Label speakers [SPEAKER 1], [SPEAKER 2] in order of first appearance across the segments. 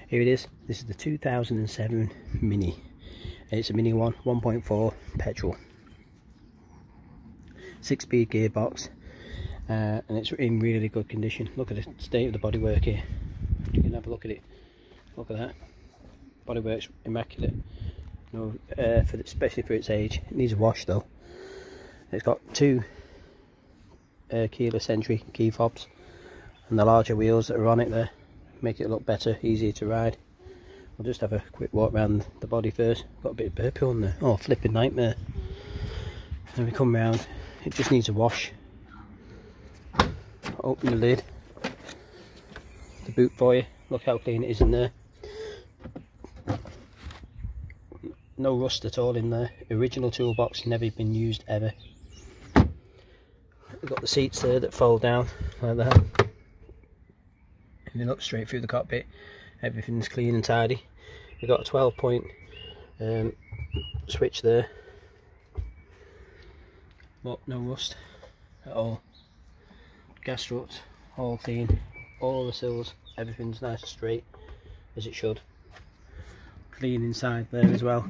[SPEAKER 1] Here it is. This is the 2007 Mini. It's a Mini 1.4 petrol. 6-speed gearbox. And it's in really good condition. Look at the state of the bodywork here. You can have a look at it. Look at that. Bodywork's immaculate. No, especially for its age. It needs a wash though. It's got 2 keyless entry key fobs, and the larger wheels that are on it there make it look better, easier to ride. We'll just have a quick walk around the body first. Got a bit of burp on there. Oh, flipping nightmare. Then we come round. It just needs a wash. Open the lid. The boot for you. Look how clean it is in there. No rust at all in there. Original toolbox, never been used ever. We've got the seats there that fold down like that. And you look straight through the cockpit. Everything's clean and tidy. We've got a 12-point switch there. But no rust at all. Gas struts, all clean. All the sills, everything's nice and straight as it should. Clean inside there as well.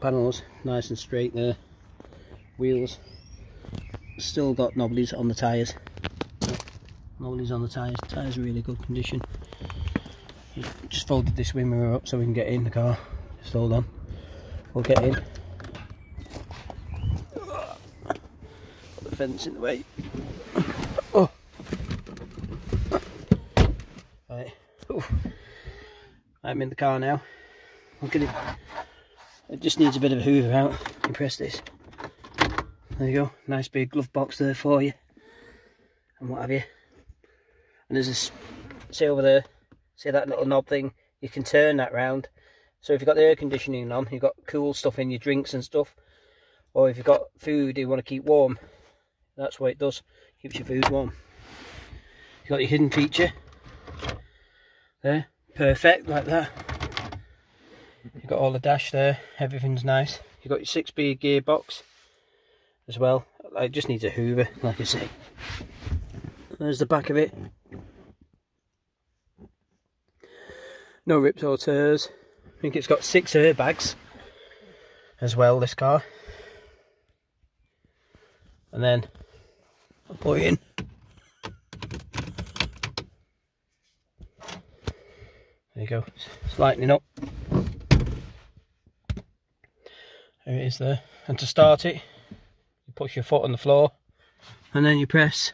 [SPEAKER 1] Panels nice and straight there. Wheels still got knobblies on the tyres. Knobblies on the tyres. Tyres are really good condition. Just folded this wing mirror up so we can get in the car. Just hold on. We'll get in. Put the fence in the way. Oh. Right. Ooh. I'm in the car now. Look at it. It just needs a bit of a hoover out. You press this. There you go. Nice big glove box there for you. And what have you. And there's this, see over there, see that little knob thing? You can turn that round. So if you've got the air conditioning on, you've got cool stuff in your drinks and stuff. Or if you've got food you want to keep warm, that's what it does. Keeps your food warm. You've got your hidden feature. There. Perfect, like that. You've got all the dash there, everything's nice. You've got your 6-speed gearbox as well. It just needs a hoover, like I say. There's the back of it. No rips or tears. I think it's got 6 airbags as well, this car. And then I'll put it in. There you go, it's lightening up. There it is there. And to start it, you push your foot on the floor and then you press.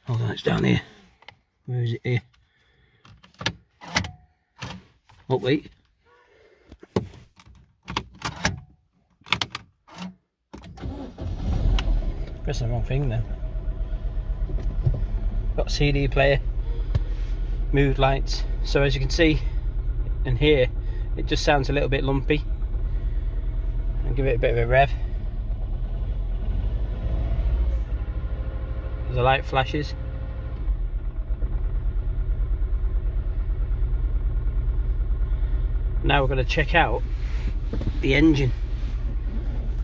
[SPEAKER 1] Hold on, it's down here. Where is it here? Oh wait. Press the wrong thing then. Got a CD player, mood lights. So as you can see and hear, it just sounds a little bit lumpy. I'll give it a bit of a rev. The light flashes. Now we're going to check out the engine.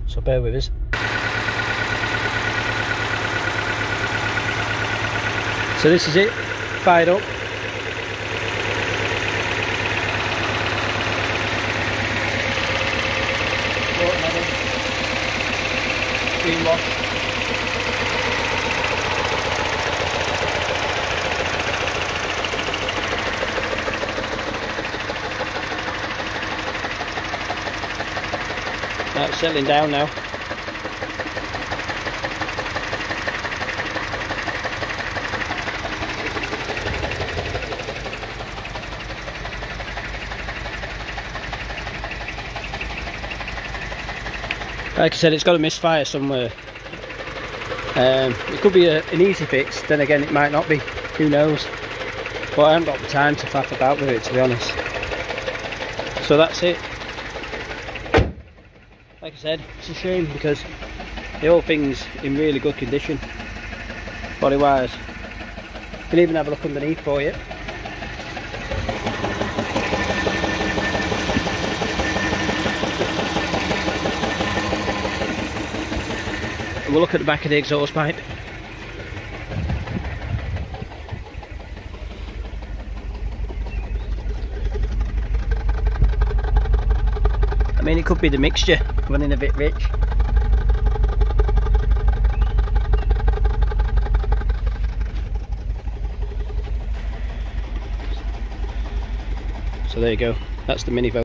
[SPEAKER 1] So bear with us. So this is it, fired up. Green wash. Now it's settling down now. Like I said, it's got a misfire somewhere. It could be an easy fix, then again it might not be, who knows. But I haven't got the time to faff about with it, to be honest. So that's it. Like I said, it's a shame because the whole thing's in really good condition, body wise. You can even have a look underneath for you. We'll look at the back of the exhaust pipe. I mean, it could be the mixture running a bit rich. So there you go, that's the mini boat.